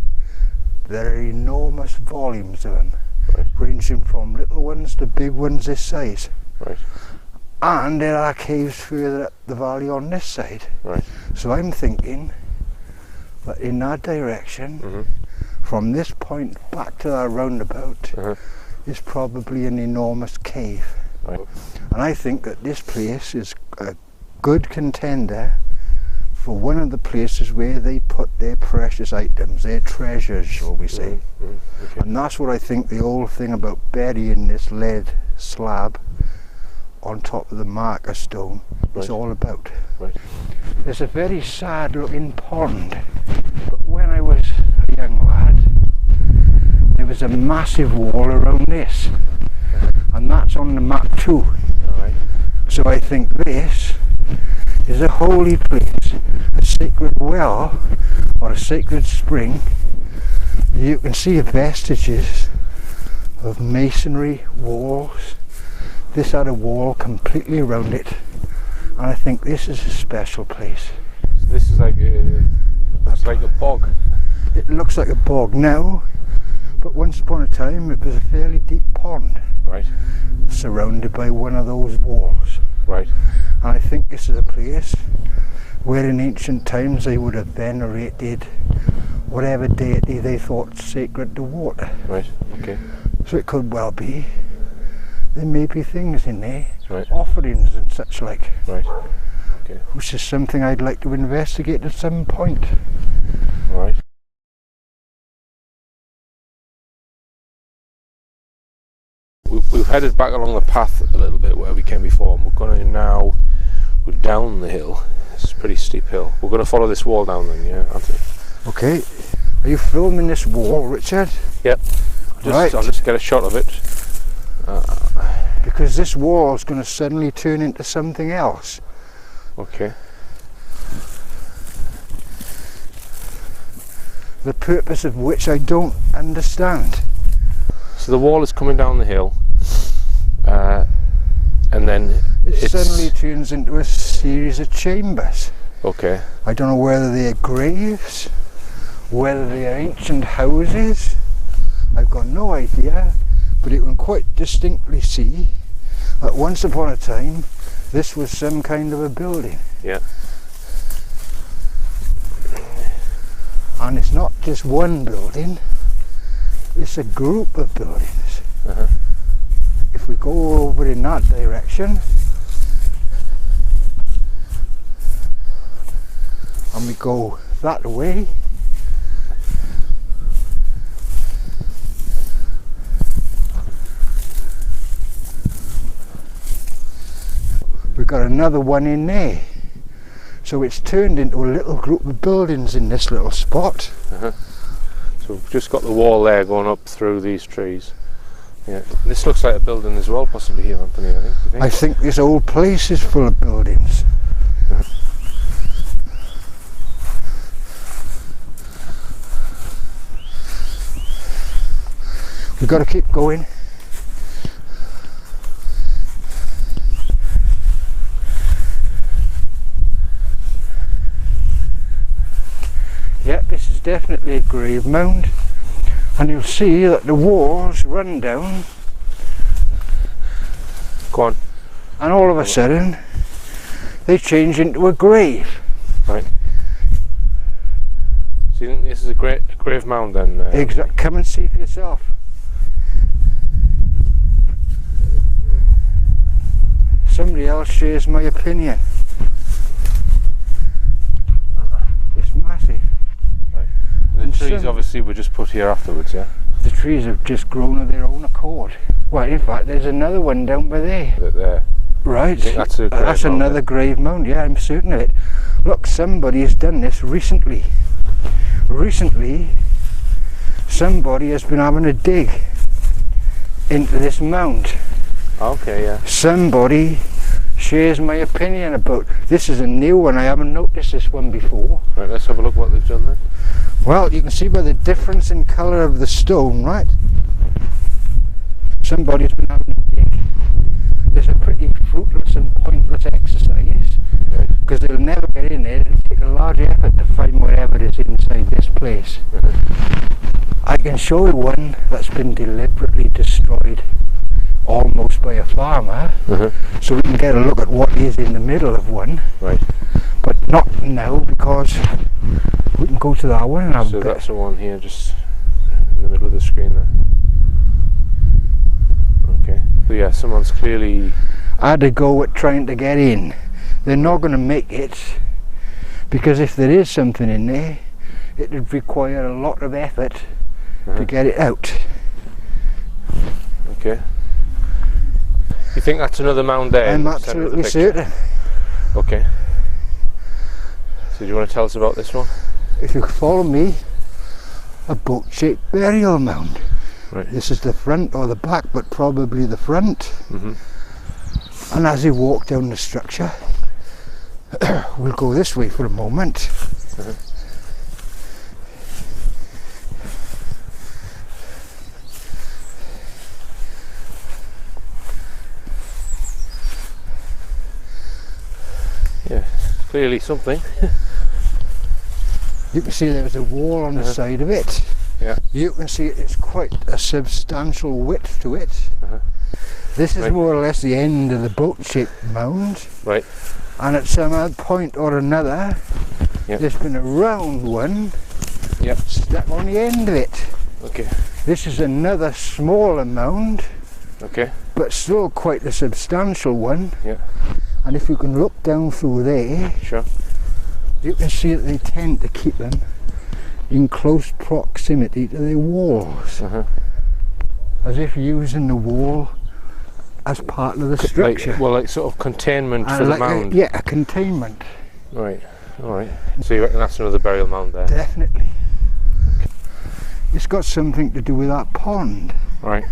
Speaker 3: there are enormous volumes of them,
Speaker 1: Right.
Speaker 3: ranging from little ones to big ones this size.
Speaker 1: Right.
Speaker 3: And there are caves further up the valley on this side.
Speaker 1: Right.
Speaker 3: So I'm thinking that in that direction,
Speaker 1: Mhm.
Speaker 3: from this point back to our roundabout,
Speaker 1: Uh-huh.
Speaker 3: is probably an enormous cave.
Speaker 1: Right.
Speaker 3: And I think that this place is a good contender for one of the places where they put their precious items, their treasures, shall we say.
Speaker 1: Mhm. Okay.
Speaker 3: And that's what I think the old thing about burying this lead slab on top of the marker stone
Speaker 1: Right.
Speaker 3: is all about.
Speaker 1: Right.
Speaker 3: There's a very sad looking pond, but when I was a young lad, there was a massive wall around this, and that's on the map too.
Speaker 1: Alright.
Speaker 3: So I think this is a holy place, a sacred well or a sacred spring. You can see vestiges of masonry walls. This had a wall completely around it, and I think this is a special place.
Speaker 1: So this is like a bog.
Speaker 3: It looks like a bog now, but once upon a time it was a fairly deep pond
Speaker 1: Right.
Speaker 3: surrounded by one of those walls.
Speaker 1: Right.
Speaker 3: And I think this is a place where in ancient times they would have venerated whatever deity they thought sacred to water.
Speaker 1: Right. Okay.
Speaker 3: So it could well be there may be things in there,
Speaker 1: Right.
Speaker 3: offerings and such like,
Speaker 1: Right. Okay.
Speaker 3: which is something I'd like to investigate at some point.
Speaker 1: Alright. We've headed back along the path a little bit where we came before, and we're down the hill. It's a pretty steep hill. We're going to follow this wall down then, yeah, Anthony?
Speaker 3: Okay, are you filming this wall, Richard?
Speaker 1: Yep.
Speaker 3: Right.
Speaker 1: I'll just get a shot of it.
Speaker 3: Because this wall is going to suddenly turn into something else.
Speaker 1: Okay.
Speaker 3: The purpose of which I don't understand.
Speaker 1: So the wall is coming down the hill, and then
Speaker 3: It suddenly turns into a series of chambers.
Speaker 1: Okay.
Speaker 3: I don't know whether they're graves, whether they're ancient houses. I've got no idea, but you can quite distinctly see that once upon a time this was some kind of a building.
Speaker 1: Yeah.
Speaker 3: And it's not just one building, it's a group of buildings.
Speaker 1: Uh-huh.
Speaker 3: If we go over in that direction and we go that way, we've got another one in there. So it's turned into a little group of buildings in this little spot.
Speaker 1: Uh-huh. So we've just got the wall there going up through these trees. Yeah. This looks like a building as well, possibly here, Anthony, I think. You think?
Speaker 3: I think this old place is full of buildings. We've got to keep going. Yep, this is definitely a grave mound, and you'll see that the walls run down,
Speaker 1: Go on.
Speaker 3: and all of a sudden they change into a grave.
Speaker 1: Right. Do you think this is a grave mound then?
Speaker 3: Come and see for yourself. Somebody else shares my opinion. It's massive.
Speaker 1: Right. The trees obviously were just put here afterwards, yeah?
Speaker 3: The trees have just grown of their own accord. Well, in fact, there's another one down by there.
Speaker 1: There.
Speaker 3: Right.
Speaker 1: You think that's a grave
Speaker 3: That's
Speaker 1: mound,
Speaker 3: another grave mound, yeah, I'm certain of it. Look, somebody has done this recently. Recently, somebody has been having a dig into this mound.
Speaker 1: Okay, yeah.
Speaker 3: Somebody shares my opinion about this. Is a new one. I haven't noticed this one before.
Speaker 1: Right, let's have a look what they've done then.
Speaker 3: Well, you can see by the difference in colour of the stone, right? Somebody's been having a dig. It's a pretty fruitless and pointless exercise, because they'll never get in there. It'll take a large effort to find whatever is inside this place. I can show you one that's been deliberately destroyed, almost by a farmer, so we can get a look at what is in the middle of one.
Speaker 1: Right.
Speaker 3: But not now, because we can go to that one and have
Speaker 1: So
Speaker 3: a bit.
Speaker 1: that's the one here, just in the middle of the screen there. Okay. So yeah, someone's clearly
Speaker 3: Had a go at trying to get in. They're not going to make it, because if there is something in there, it would require a lot of effort to get it out.
Speaker 1: Okay. You think that's another mound there?
Speaker 3: I'm
Speaker 1: in the centre of the
Speaker 3: absolutely
Speaker 1: picture?
Speaker 3: certain.
Speaker 1: Okay. So do you want to tell us about this one?
Speaker 3: If you follow me, a boat-shaped burial mound.
Speaker 1: Right.
Speaker 3: This is the front or the back, but probably the front. And as you walk down the structure, we'll go this way for a moment.
Speaker 1: Yeah, clearly something.
Speaker 3: You can see there's a wall on the side of it.
Speaker 1: Yeah.
Speaker 3: You can see it's quite a substantial width to it. This is
Speaker 1: Right.
Speaker 3: more or less the end of the boat-shaped mound.
Speaker 1: Right.
Speaker 3: And at some other point or another,
Speaker 1: Yep.
Speaker 3: there's been a round one
Speaker 1: Yep.
Speaker 3: stuck on the end of it.
Speaker 1: Okay.
Speaker 3: This is another smaller mound,
Speaker 1: Okay.
Speaker 3: but still quite a substantial one.
Speaker 1: Yeah.
Speaker 3: And if you can look down through there,
Speaker 1: Sure.
Speaker 3: you can see that they tend to keep them in close proximity to their walls, as if using the wall as part of the structure.
Speaker 1: Like sort of containment for the
Speaker 3: like
Speaker 1: mound.
Speaker 3: a containment.
Speaker 1: Right. All right. So you reckon that's another burial mound there?
Speaker 3: Definitely. It's got something to do with that pond.
Speaker 1: Right.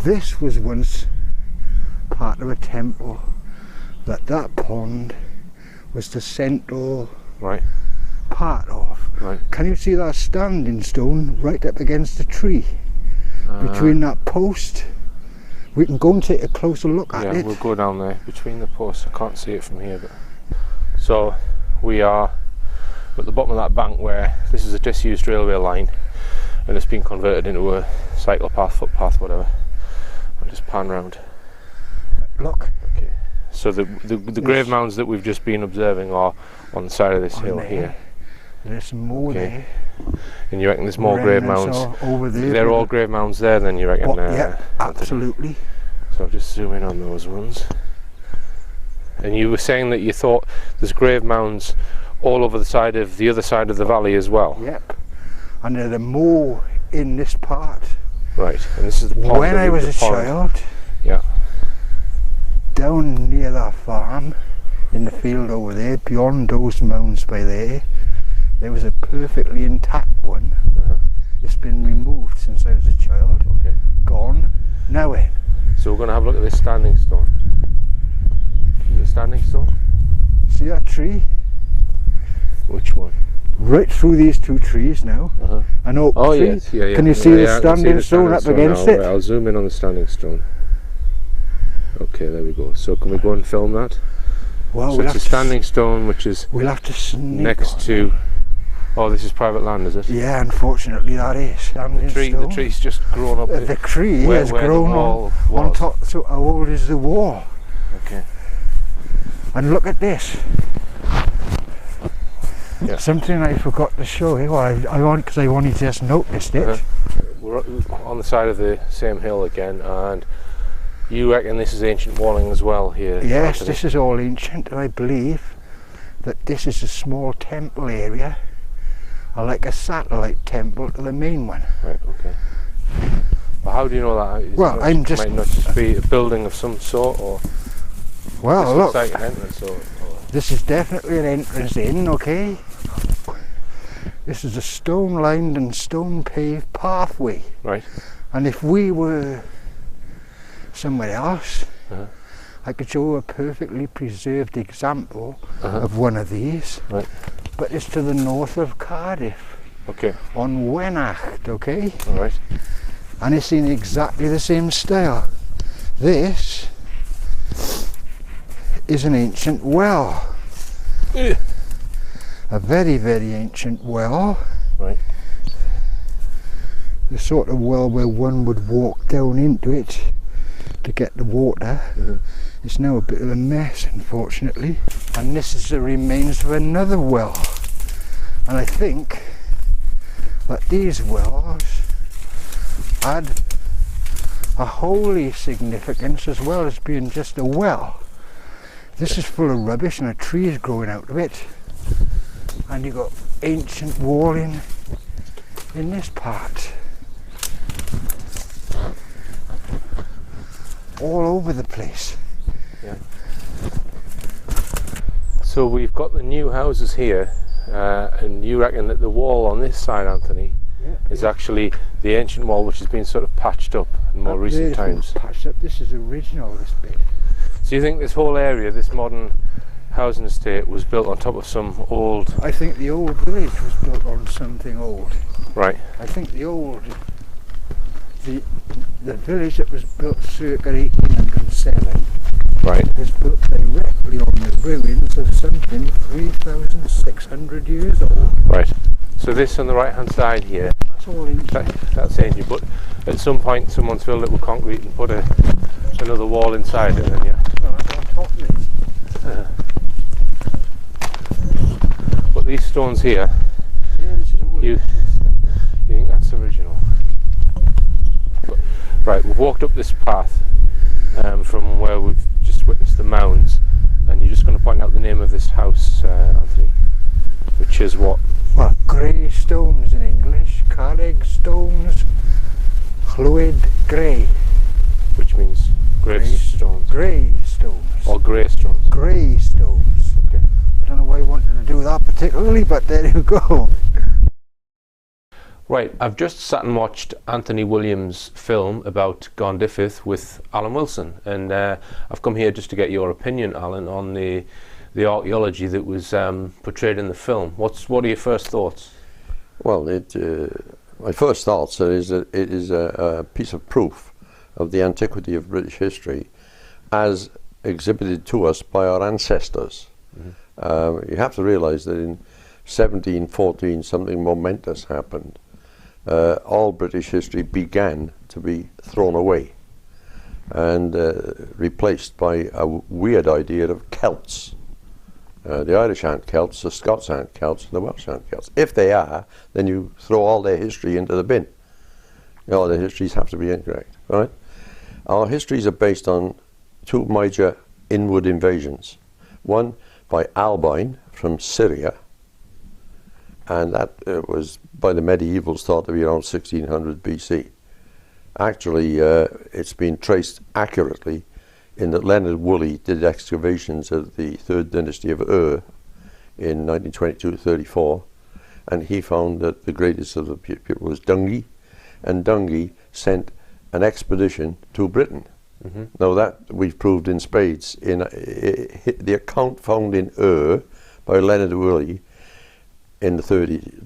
Speaker 3: This was once part of a temple. That pond was the central
Speaker 1: Right.
Speaker 3: part of.
Speaker 1: Right.
Speaker 3: Can you see that standing stone right up against the tree? Between that post? We can go and take a closer look at
Speaker 1: Yeah,
Speaker 3: it.
Speaker 1: we'll go down there between the posts. I can't see it from here, but so we are at the bottom of that bank where this is a disused railway line, and it's been converted into a cycle path, footpath, whatever. I'll just pan round.
Speaker 3: Look.
Speaker 1: Okay. So the grave mounds that we've just been observing are on the side of this hill
Speaker 3: there.
Speaker 1: here.
Speaker 3: There's more
Speaker 1: Okay.
Speaker 3: there.
Speaker 1: And you reckon there's more grave mounds?
Speaker 3: Remnants are over there.
Speaker 1: They're all grave mounds there then, you reckon?
Speaker 3: Yeah, absolutely.
Speaker 1: So I'll just zoom in on those ones. And you were saying that you thought there's grave mounds all over the other side of the valley as well?
Speaker 3: Yep. And there are more in this part.
Speaker 1: Right, and this is the pond.
Speaker 3: When I was a child,
Speaker 1: yeah,
Speaker 3: down near that farm, in the field over there, beyond those mounds by there, there was a perfectly intact one. It's been removed since I was a child.
Speaker 1: Okay.
Speaker 3: Gone. Nowhere.
Speaker 1: So we're going to have a look at this standing stone. Is it a standing stone?
Speaker 3: See that tree?
Speaker 1: Which one?
Speaker 3: Right through these two trees now. An oak
Speaker 1: Oh
Speaker 3: tree.
Speaker 1: yes, yeah.
Speaker 3: Can you see the standing stone up against it?
Speaker 1: Right, I'll zoom in on the standing stone. Okay, there we go. So can we go and film that?
Speaker 3: Well,
Speaker 1: So it's a standing stone which is
Speaker 3: we'll have to sneak
Speaker 1: next
Speaker 3: on.
Speaker 1: to... Oh, this is private land, is it?
Speaker 3: Yeah, unfortunately that is. Standing
Speaker 1: The
Speaker 3: stone.
Speaker 1: tree's just grown up.
Speaker 3: The tree
Speaker 1: where
Speaker 3: has
Speaker 1: the
Speaker 3: grown
Speaker 1: wall
Speaker 3: on
Speaker 1: was.
Speaker 3: top. So how old is the wall?
Speaker 1: Okay.
Speaker 3: And look at this.
Speaker 1: Yeah.
Speaker 3: Something I forgot to show you. Well, because I've only just noticed it.
Speaker 1: We're on the side of the same hill again, and you reckon this is ancient walling as well here?
Speaker 3: Yes,
Speaker 1: Anthony?
Speaker 3: this is all ancient, and I believe that this is a small temple area, or like a satellite temple to the main one.
Speaker 1: Right, okay. Well, how do you know that?
Speaker 3: Well, I'm just...
Speaker 1: Might not just be a building of some sort, or...
Speaker 3: Well,
Speaker 1: this
Speaker 3: look,
Speaker 1: looks like an entrance, or...
Speaker 3: this is definitely an entrance in, okay? This is a stone-lined and stone-paved pathway.
Speaker 1: Right.
Speaker 3: And if we were somewhere else,
Speaker 1: Uh-huh.
Speaker 3: I could show a perfectly preserved example
Speaker 1: Uh-huh.
Speaker 3: of one of these.
Speaker 1: Right.
Speaker 3: But it's to the north of Cardiff,
Speaker 1: Okay.
Speaker 3: on Wenacht, okay?
Speaker 1: Alright.
Speaker 3: And it's in exactly the same style. This is an ancient well. A very, very ancient well.
Speaker 1: Right.
Speaker 3: The sort of well where one would walk down into it to get the water.
Speaker 1: Mm-hmm.
Speaker 3: It's now a bit of a mess, unfortunately. And this is the remains of another well. And I think that these wells had a holy significance as well as being just a well. This is full of rubbish and a tree is growing out of it. And you've got ancient walling in this part. All over the place.
Speaker 1: Yeah. So we've got the new houses here, and you reckon that the wall on this side, Anthony, is actually the ancient wall which has been sort of patched up in more recent times.
Speaker 3: Patched up. This is original, this bit.
Speaker 1: So you think this whole area, this modern housing estate, was built on top of some old...
Speaker 3: I think the old village was built on something old.
Speaker 1: Right.
Speaker 3: I think the village that was built circa 1807
Speaker 1: Right.
Speaker 3: was built directly on the ruins of something 3,600 years old.
Speaker 1: Right. So this on the right hand side here,
Speaker 3: That's all ancient.
Speaker 1: that's ancient, but at some point someone's filled it with concrete and put another wall inside it, then, yeah?
Speaker 3: Well, that's on top of it.
Speaker 1: But these stones here,
Speaker 3: Yeah, this is all
Speaker 1: you think that's original? But, right, we've walked up this path from where we've just witnessed the mounds, and you're just going to point out the name of this house, Anthony, which is what?
Speaker 3: Well, grey stones in English, Carreg stones, Llwyd grey.
Speaker 1: Which means gravestones.
Speaker 3: Grey stones.
Speaker 1: Or grey stones.
Speaker 3: Grey stones.
Speaker 1: Okay.
Speaker 3: I don't know why I wanted to do that particularly, but there you go.
Speaker 1: Right, I've just sat and watched Anthony Williams' film about Garndiffaith with Alan Wilson, and I've come here just to get your opinion, Alan, on the archaeology that was portrayed in the film. What are your first thoughts?
Speaker 4: Well, my first thoughts is that it is a piece of proof of the antiquity of British history as exhibited to us by our ancestors. Mm-hmm. You have to realise that in 1714 something momentous happened. All British history began to be thrown away and replaced by a weird idea of Celts. The Irish aren't Celts, the Scots aren't Celts, and the Welsh aren't Celts. If they are, then you throw all their history into the bin. All their histories have to be incorrect, right? Our histories are based on two major inward invasions. One by Albine from Syria, and that was by the medievals thought to be around 1600 BC. Actually, it's been traced accurately in that Leonard Woolley did excavations of the third dynasty of Ur in 1922-34, and he found that the greatest of the people was Dungi, and Dungi sent an expedition to Britain. Mm-hmm. Now that we've proved in spades. In the account found in Ur by Leonard Woolley in the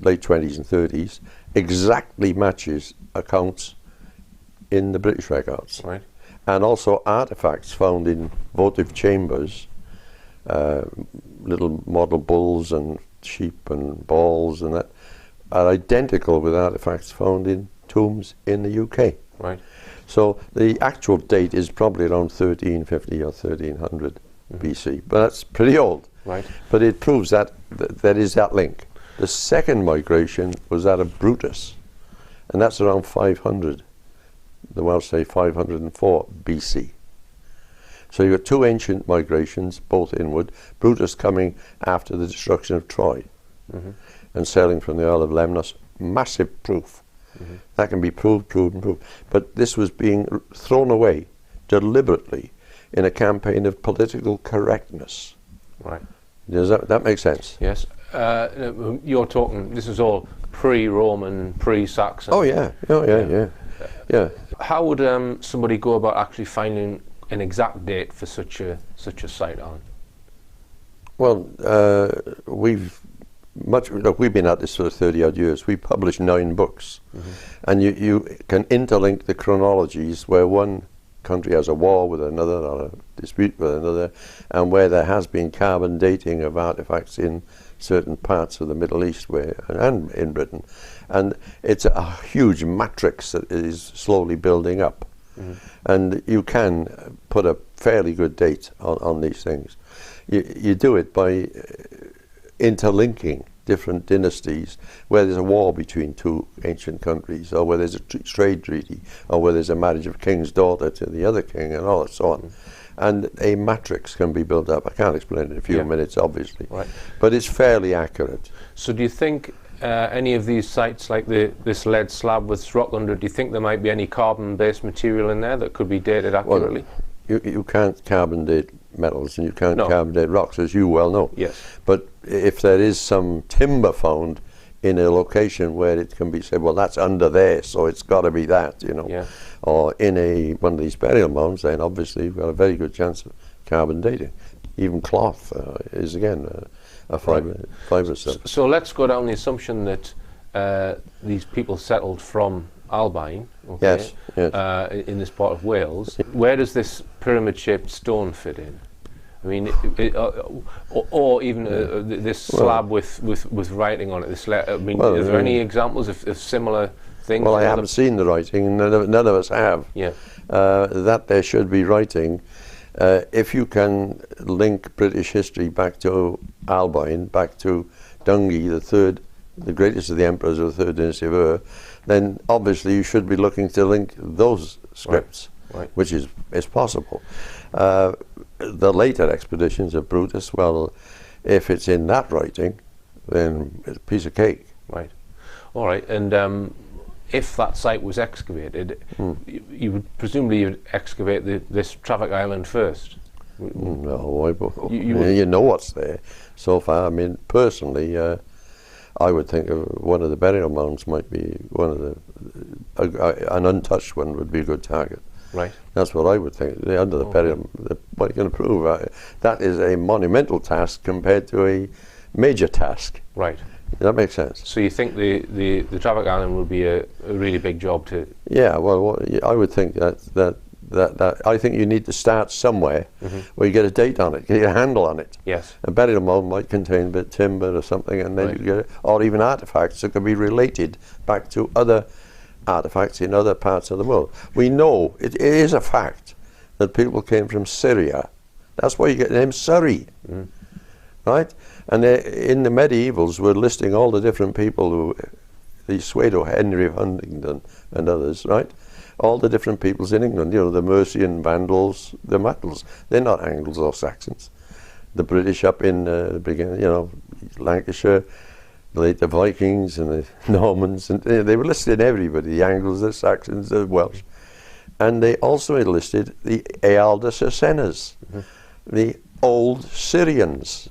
Speaker 4: late 20s and 30s exactly matches accounts in the British records.
Speaker 1: Right.
Speaker 4: And also artifacts found in votive chambers, little model bulls and sheep and balls and that, are identical with artifacts found in tombs in the UK.
Speaker 1: Right.
Speaker 4: So the actual date is probably around 1350 or 1300 BC, but that's pretty old.
Speaker 1: Right.
Speaker 4: But it proves that there is that link. The second migration was that of Brutus, and that's around 500. The Welsh say 504 BC. So you've got two ancient migrations, both inward. Brutus coming after the destruction of Troy and sailing from the Isle of Lemnos. Massive proof. That can be proved. But this was being thrown away deliberately in a campaign of political correctness.
Speaker 1: Right.
Speaker 4: Does that make sense?
Speaker 1: Yes. You're talking, this is all pre-Roman, pre-Saxon.
Speaker 4: Oh yeah.
Speaker 1: How would somebody go about actually finding an exact date for such a site, Alan?
Speaker 4: Well, we've been at this for 30 odd years. We published 9 books, and you can interlink the chronologies where one country has a war with another or a dispute with another, and where there has been carbon dating of artifacts in certain parts of the Middle East and in Britain, and it's a huge matrix that is slowly building up. And you can put a fairly good date on these things. You do it by interlinking different dynasties where there's a war between two ancient countries, or where there's a trade treaty, or where there's a marriage of king's daughter to the other king, and all that so on. And a matrix can be built up. I can't explain it in a few minutes, obviously, but it's fairly accurate.
Speaker 1: So do you think any of these sites, like this lead slab with rock under, do you think there might be any carbon-based material in there that could be dated accurately?
Speaker 4: Well, you can't carbon date metals, and you can't carbon date rocks, as you well know.
Speaker 1: Yes.
Speaker 4: But if there is some timber found in a location where it can be said, well, that's under there, so it's got to be that, or in one of these burial mounds, then obviously you've got a very good chance of carbon dating. Even cloth is again a fibre stuff.
Speaker 1: So let's go down the assumption that these people settled from Albion,
Speaker 4: yes.
Speaker 1: In this part of Wales. Where does this pyramid-shaped stone fit in? I mean, or even this slab with writing on it. Is there any examples of similar things?
Speaker 4: Well, I haven't seen the writing. None of us have.
Speaker 1: Yeah.
Speaker 4: That there should be writing. If you can link British history back to Albion, back to Dungi, the greatest of the emperors of the 3rd dynasty of Ur, then obviously you should be looking to link those scripts, which is possible. The later expeditions of Brutus, well, if it's in that writing, then it's a piece of cake.
Speaker 1: Right. All right. And if that site was excavated, you would presumably excavate this traffic island first.
Speaker 4: No, you know what's there so far. I mean, personally, I would think one of the burial mounds might be an untouched one would be a good target.
Speaker 1: Right.
Speaker 4: That's what I would think. Under the burial, what are you going to prove? That is a monumental task compared to a major task.
Speaker 1: Right.
Speaker 4: Does that make sense?
Speaker 1: So you think the traffic island would be a really big job to?
Speaker 4: Yeah. Well, I would think that I think you need to start somewhere where you get a date on it, get a handle on it.
Speaker 1: Yes. A
Speaker 4: burial mound might contain a bit of timber or something, and then you get or even artifacts that can be related back to other artifacts in other parts of the world. We know it is a fact that people came from Syria. That's why you get the name Surrey, right? And in the medievals, we're listing all the different people who, the Swado, Henry of Huntingdon and others, right? All the different peoples in England, the Mercian Vandals, the Mattles. They're not Angles or Saxons. The British up in the beginning, Lancashire, the Vikings and the Normans, and they were listed everybody, the Angles, the Saxons, the Welsh. And they also enlisted the Ealda Cercenas, the old Syrians,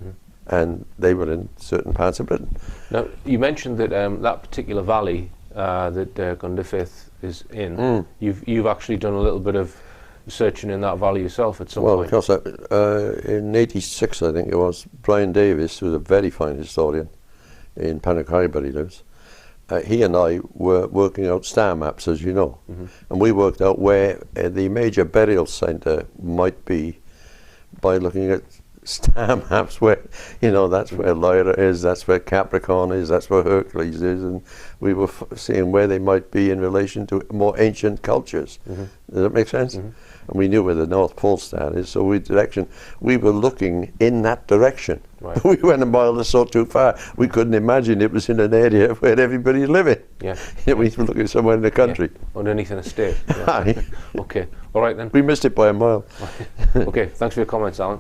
Speaker 4: and they were in certain parts of Britain.
Speaker 1: Now, you mentioned that that particular valley that Garndiffaith is in, you've actually done a little bit of searching in that valley yourself at some point.
Speaker 4: Well, of course, in '86, I think it was, Brian Davis, who's a very fine historian, in Panacariba he lives, he and I were working out star maps, as you know, and we worked out where the major burial centre might be by looking at star maps where, that's where Lyra is, that's where Capricorn is, that's where Hercules is, and we were seeing where they might be in relation to more ancient cultures. Does that make sense? And we knew where the North Pole star is, so we were looking in that direction.
Speaker 1: Right.
Speaker 4: We went a mile or so too far. We couldn't imagine it was in an area where everybody's living.
Speaker 1: Yeah.
Speaker 4: We were looking somewhere in the country.
Speaker 1: Yeah. Underneath an estate. Yeah.
Speaker 4: Aye.
Speaker 1: Okay. All right then.
Speaker 4: We missed it by a mile.
Speaker 1: Okay. Thanks for your comments, Alan.